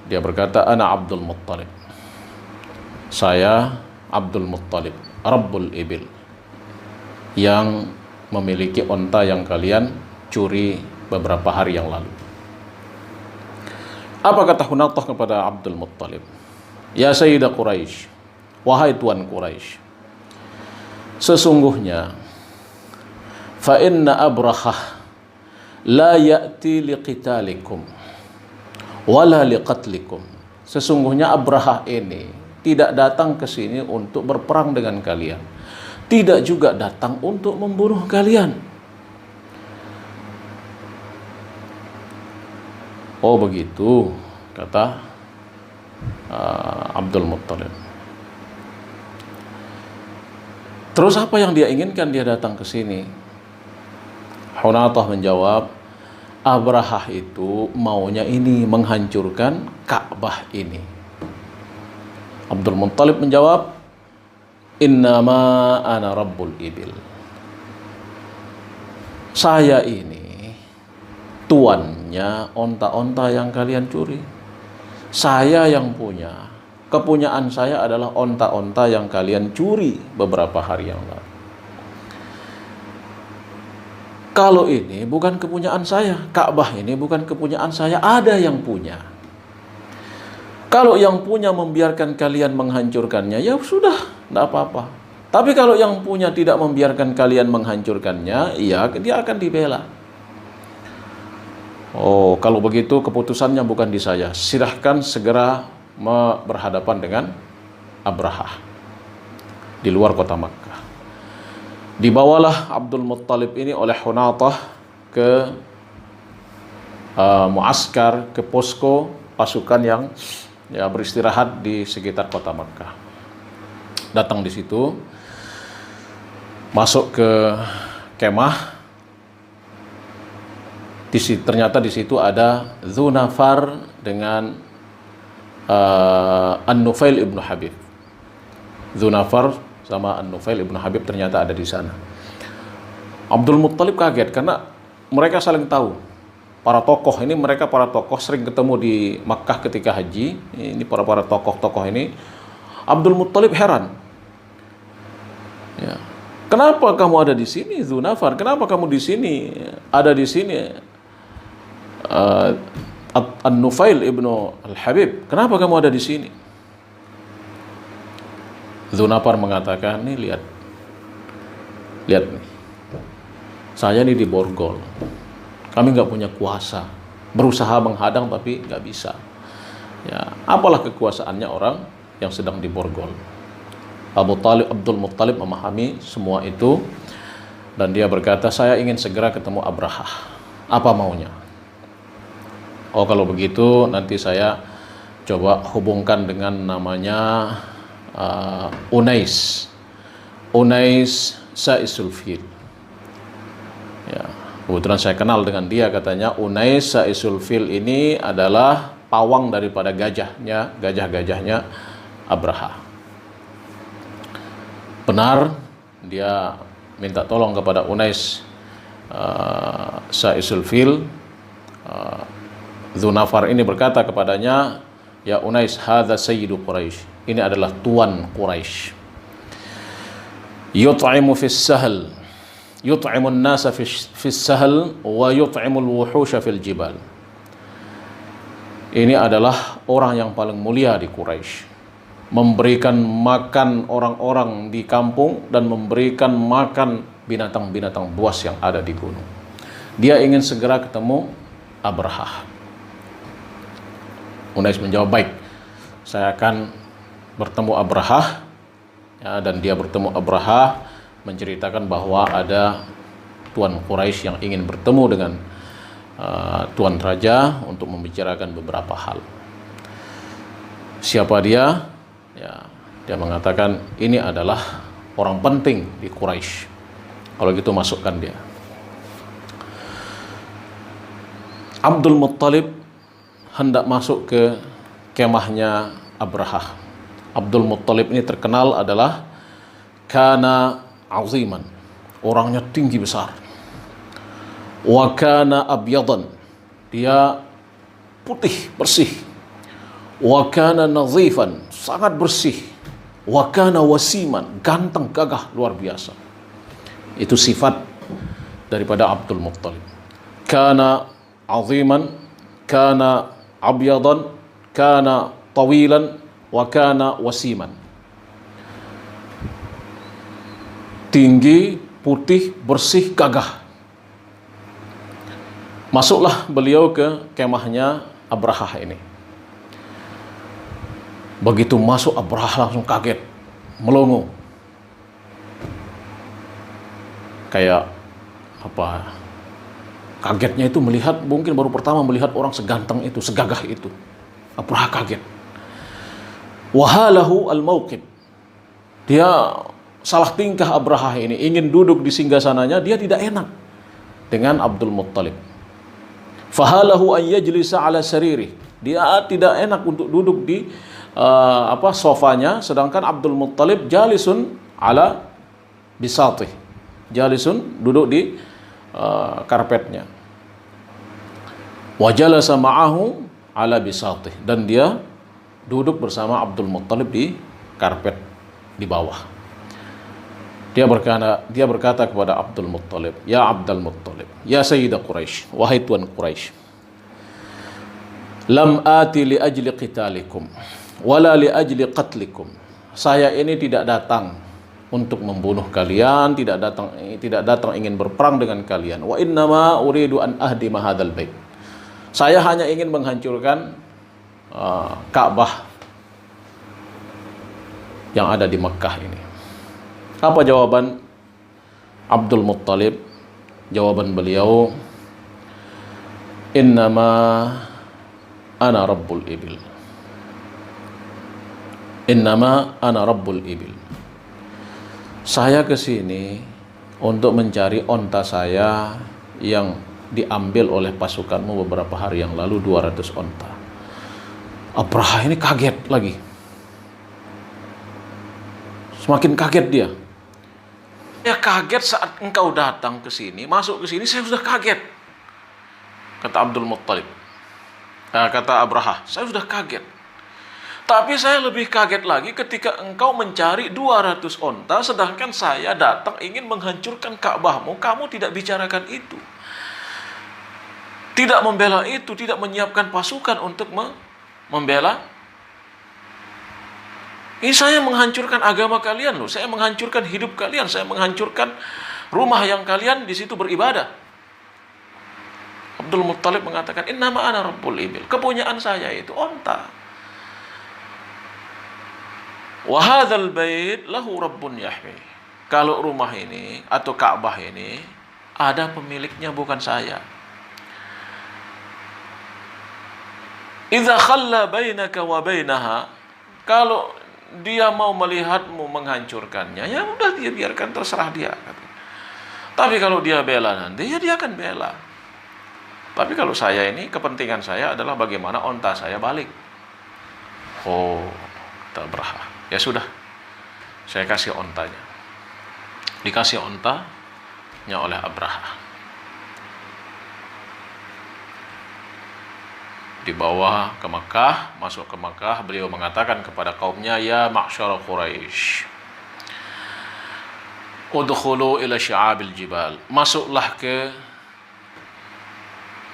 Dia berkata, "Ana Abdul Muttalib." Saya Abdul Muttalib, Rabbul Ibil, yang memiliki onta yang kalian curi beberapa hari yang lalu. Apa kata Hunatah kepada Abdul Muttalib? "Ya Sayyidah Quraisy, wahai tuan Quraisy, sesungguhnya fa inna Abrahah la ya'ti liqitalikum wala liqatlikum." Sesungguhnya Abrahah ini tidak datang ke sini untuk berperang dengan kalian, tidak juga datang untuk membunuh kalian. Oh begitu, kata Abdul Muttalib. Terus apa yang dia inginkan dia datang ke sini? Hunatah menjawab, Abrahah itu maunya ini, menghancurkan Ka'bah ini. Abdul Muttalib menjawab, "Innama ana Rabbul Ibil." Saya ini tuannya onta-onta yang kalian curi. Saya yang punya. Kepunyaan saya adalah onta-onta yang kalian curi beberapa hari yang lalu. Kalau ini bukan kepunyaan saya, Ka'bah ini bukan kepunyaan saya, ada yang punya. Kalau yang punya membiarkan kalian menghancurkannya, ya sudah, tidak apa-apa. Tapi kalau yang punya tidak membiarkan kalian menghancurkannya, ya dia akan dibela. Oh, kalau begitu keputusannya bukan di saya. Silahkan segera berhadapan dengan Abrahah di luar kota Makkah. Dibawalah Abdul Muttalib ini oleh Hunatah ke muaskar, ke posko pasukan yang beristirahat di sekitar kota Makkah. Datang di situ, masuk ke kemah. Ternyata di situ ada Dzunafar dengan An-Nufail ibnu Habib. Dzunafar sama An-Nufail ibnu Habib ternyata ada di sana. Abdul Muttalib kaget karena mereka saling tahu. Para tokoh ini, mereka para tokoh sering ketemu di Makkah ketika haji. Ini para tokoh-tokoh ini. Abdul Muttalib heran. Ya. Kenapa kamu ada di sini, Dzunafar? Kenapa kamu di sini? Ada di sini An-Nufail ibnu Al-Habib. Kenapa kamu ada di sini? Dzunafar mengatakan, nih lihat nih, saya ini diborgol, kami nggak punya kuasa, berusaha menghadang tapi nggak bisa. Ya, apalah kekuasaannya orang yang sedang diborgol. Abdul Muttalib memahami semua itu dan dia berkata, saya ingin segera ketemu Abrahah. Apa maunya? Oh kalau begitu nanti saya coba hubungkan dengan namanya Unais Sa'isul Fil. Ya, kebetulan saya kenal dengan dia, katanya Unais Sa'isul Fil ini adalah pawang daripada gajah-gajahnya Abrahah. Benar, dia minta tolong kepada Unais Sa'isul Fil. Dzunafar ini berkata kepadanya, ya Unais, hadza sayyidu Quraisy. Ini adalah tuan Quraisy. Yut'imu fis sahl, yut'imu an-nasa fis sahl wa yut'imu al-wuhusha fil jibal. Ini adalah orang yang paling mulia di Quraisy, memberikan makan orang-orang di kampung dan memberikan makan binatang-binatang buas yang ada di gunung. Dia ingin segera ketemu Abrahah. Unais menjawab, baik, saya akan bertemu Abrahah. Ya, dan dia bertemu Abrahah, menceritakan bahwa ada tuan Quraisy yang ingin bertemu dengan tuan raja untuk membicarakan beberapa hal. Siapa dia? Ya, dia mengatakan ini adalah orang penting di Quraisy. Kalau gitu masukkan dia. Abdul Muttalib hendak masuk ke kemahnya Abrahah. Abdul Muttalib ini terkenal adalah kana aziman, orangnya tinggi besar. Wa kana abyadan, dia putih bersih. Wa kana nadhifan, sangat bersih. Wa kana wasiman, ganteng, gagah, luar biasa. Itu sifat daripada Abdul Muttalib. Kana aziman, kana abyadan, kana tawilan, wa kana wasiman. Tinggi, putih, bersih, gagah. Masuklah beliau ke kemahnya Abrahah ini. Begitu masuk, Abrahah langsung kaget, melongo. Kayak apa? Kagetnya itu melihat, mungkin baru pertama melihat orang seganteng itu, segagah itu. Abrahah kaget. Wahalahu al-mauqib. Dia salah tingkah Abrahah ini, ingin duduk di singgasananya, dia tidak enak dengan Abdul Muttalib. Fahalahu an yajlisa ala sariri. Dia tidak enak untuk duduk di sofanya, sedangkan Abdul Muttalib jalisun ala bisatih. Jalisun, duduk di karpetnya. Wa jalasa ma'ahu ala bisatih, dan dia duduk bersama Abdul Muttalib di karpet di bawah. Dia berkata kepada Abdul Muttalib, "Ya Abdul Muttalib, ya Sayyidah Quraisy, wahai tuan Quraisy, lam ati li ajli qitalikum wala li ajli qatlikum." Saya ini tidak datang untuk membunuh kalian, tidak datang ingin berperang dengan kalian. Wa innama uridu an ahdima hadzal bait. Saya hanya ingin menghancurkan Ka'bah yang ada di Mekkah ini. Apa jawaban Abdul Muttalib? Jawaban beliau, "Innama ana rabbul ibil. Innama ana rabbul ibil." Saya ke sini untuk mencari onta saya yang diambil oleh pasukanmu beberapa hari yang lalu, 200 onta. Abrahah ini kaget lagi. Semakin kaget dia. Ya kaget saat engkau datang ke sini, masuk ke sini, saya sudah kaget. Kata Abdul Muttalib. Kata Abrahah, saya sudah kaget. Tapi saya lebih kaget lagi ketika engkau mencari 200 onta, sedangkan saya datang ingin menghancurkan Ka'bahmu, kamu tidak bicarakan itu. Tidak membela itu, tidak menyiapkan pasukan untuk membela. Ini saya menghancurkan agama kalian loh, saya menghancurkan hidup kalian, saya menghancurkan rumah yang kalian di situ beribadah. Abdul Muttalib mengatakan, "Innama ana rabbul ibil." Kepunyaan saya itu onta. Wa hadzal bait lahu rabbun yahmi. Kalau rumah ini atau Ka'bah ini ada pemiliknya, bukan saya. Idza khalla bainaka wa bainaha, kalau dia mau melihatmu menghancurkannya, ya udah, dia biarkan, terserah dia. Tapi kalau dia bela nanti, ya dia akan bela. Tapi kalau saya ini, kepentingan saya adalah bagaimana onta saya balik. Oh, kata Abrahah, ya sudah, saya kasih ontanya. Dikasih ontanya oleh Abrahah. Dibawa ke Makkah, masuk ke Makkah, beliau mengatakan kepada kaumnya, "Ya ma'syara Quraisy, udkhulu ila sya'abil jibal." Masuklah ke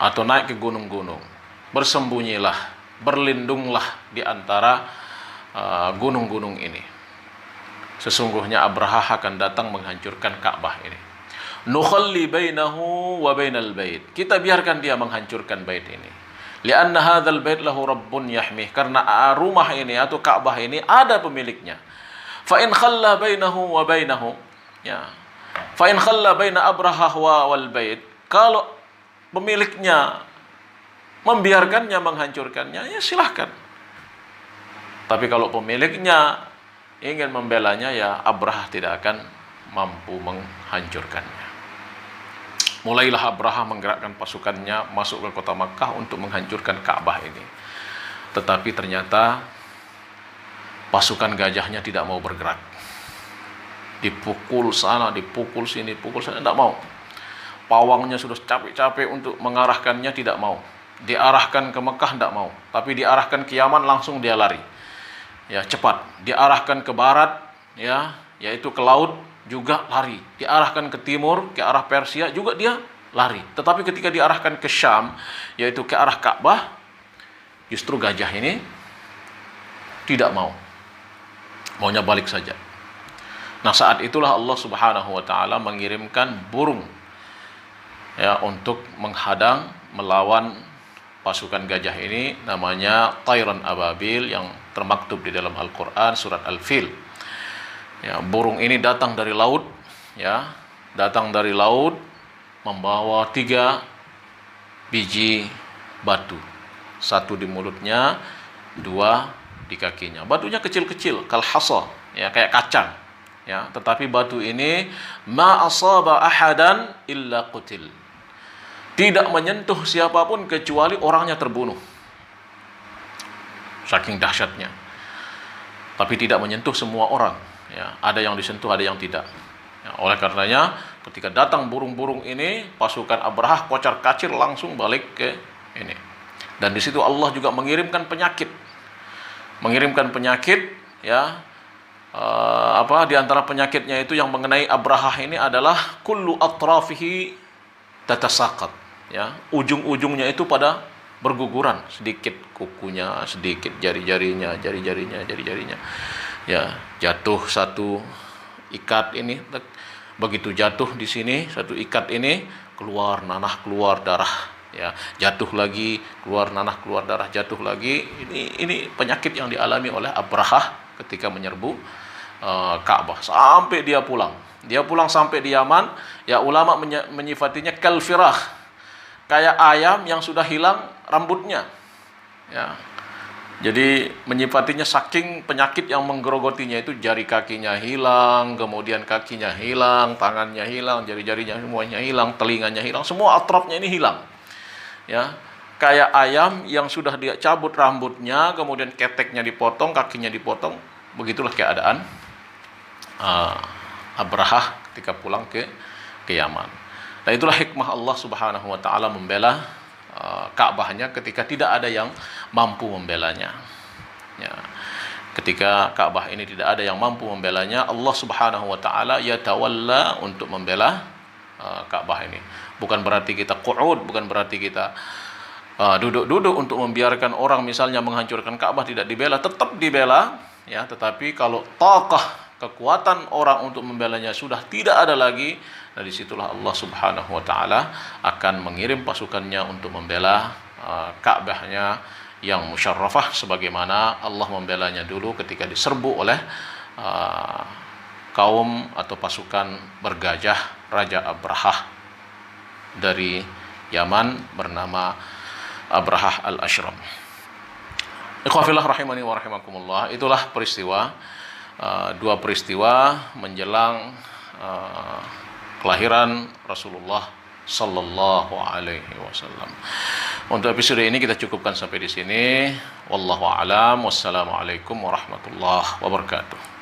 atau naik ke gunung-gunung. Bersembunyilah, berlindunglah di antara gunung-gunung ini. Sesungguhnya Abrahah akan datang menghancurkan Ka'bah ini. Nukhalli bainahu wa bainal bait. Kita biarkan dia menghancurkan bait ini. Lianna hadzal bait lahu rabbun yahmih, karena rumah ini atau Ka'bah ini ada pemiliknya. Fa in khalla bainahu wa bainahu, ya. Fa in khalla baina Abrahah wal bait, kalau pemiliknya membiarkannya menghancurkannya, ya silahkan. Tapi kalau pemiliknya ingin membelanya, ya Abrahah tidak akan mampu menghancurkannya. Mulailah Abrahah menggerakkan pasukannya masuk ke kota Makkah untuk menghancurkan Ka'bah ini. Tetapi ternyata pasukan gajahnya tidak mau bergerak. Dipukul sana, dipukul sini, pukul sana, tidak mau. Pawangnya sudah capek-capek untuk mengarahkannya, tidak mau. Diarahkan ke Mekah tidak mau, tapi diarahkan ke Yaman langsung dia lari. Ya, cepat. Diarahkan ke barat, ya, yaitu ke laut, juga lari. Diarahkan ke timur, ke arah Persia, juga dia lari. Tetapi ketika diarahkan ke Syam, yaitu ke arah Ka'bah, justru gajah ini tidak mau. Maunya balik saja. Nah, saat itulah Allah Subhanahu wa taala mengirimkan burung, ya, untuk menghadang, melawan pasukan gajah ini, namanya Tayran Ababil, yang termaktub di dalam Al-Quran surat Al-Fil. Ya, burung ini datang dari laut, ya, datang dari laut membawa 3 biji batu, 1 di mulutnya, 2 di kakinya. Batunya kecil-kecil, kal hasa, ya, kayak kacang, ya, tetapi batu ini ma asaba ahadan illa qutil, tidak menyentuh siapapun kecuali orangnya terbunuh. Saking dahsyatnya. Tapi tidak menyentuh semua orang, ya, ada yang disentuh, ada yang tidak. Ya, oleh karenanya ketika datang burung-burung ini, pasukan Abrahah kocar-kacir langsung balik ke ini. Dan di situ Allah juga mengirimkan penyakit. Mengirimkan penyakit, ya. Di antara penyakitnya itu yang mengenai Abrahah ini adalah kullu atrafihi tatasaqat. Ya, ujung-ujungnya itu pada berguguran, sedikit kukunya, sedikit jari-jarinya, ya, jatuh satu ikat ini, begitu jatuh di sini satu ikat ini, keluar nanah, keluar darah, ya, jatuh lagi, keluar nanah, keluar darah, jatuh lagi. Ini penyakit yang dialami oleh Abrahah ketika menyerbu Ka'bah sampai dia pulang. Dia pulang sampai di Yaman, ya, ulama menyifatinya kalfirah, kayak ayam yang sudah hilang rambutnya, ya. Jadi menyifatinya saking penyakit yang menggerogotinya itu, jari kakinya hilang, kemudian kakinya hilang, tangannya hilang, jari-jarinya semuanya hilang, telinganya hilang, semua atrafnya ini hilang, ya. Kayak ayam yang sudah dia cabut rambutnya, kemudian keteknya dipotong, kakinya dipotong. Begitulah keadaan Abrahah ketika pulang ke Yaman. Nah, itulah hikmah Allah Subhanahu wa taala membela Ka'bahnya ketika tidak ada yang mampu membelanya. Ya. Ketika Ka'bah ini tidak ada yang mampu membelanya, Allah Subhanahu wa taala yatawalla untuk membela Ka'bah ini. Bukan berarti kita qu'ud, bukan berarti kita duduk-duduk untuk membiarkan orang misalnya menghancurkan Ka'bah tidak dibela, tetap dibela, ya, tetapi kalau taqah, kekuatan orang untuk membelanya sudah tidak ada lagi, dari situlah Allah Subhanahu wa taala akan mengirim pasukannya untuk membela Ka'bahnya yang musyarrafah, sebagaimana Allah membelanya dulu ketika diserbu oleh kaum atau pasukan bergajah Raja Abrahah dari Yaman bernama Abrahah al-Ashram. Ikhwafillah rahimani wa rahimakumullah. Itulah peristiwa, 2 peristiwa menjelang kelahiran Rasulullah sallallahu alaihi wasallam. Untuk episode ini kita cukupkan sampai di sini. Wallahu a'lam. Wassalamualaikum warahmatullahi wabarakatuh.